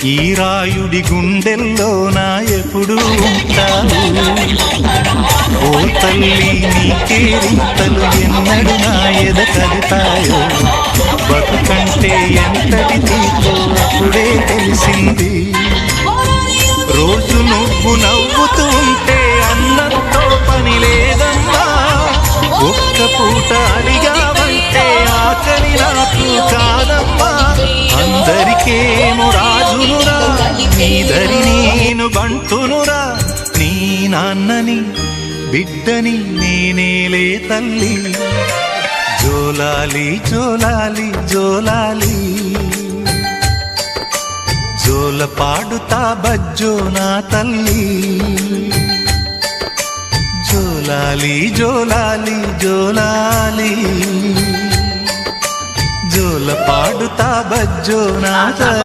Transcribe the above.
ఈ రాయుడి గుండెల్లో నా ఎప్పుడు ఉంటావు ఓ తల్లి నీకే రింతలు ఎన్నడు నా ఎద కలుతాయో బతుకంటే ఎంతటి తీపో అప్పుడే తెలిసింది రోజు నువ్వు నవ్వుతూ ఉంటే అన్నంతో పని లేదమ్మా ఒక్క పూట అడిగావంటే ఆకలి నాకు కాదమ్మా అందరికేమో రాజునురా నీదరి నేను బంటునురా నీ నాన్నని బిడ్డని నేనేలే తల్లి జోలాలి జోలాలి జోలాలి జోల పాడుతా బజ్జో నా తల్లి జోలాలి జోలాలి జోలాలి జోల పాడుతా బజ్జో నా తల్లి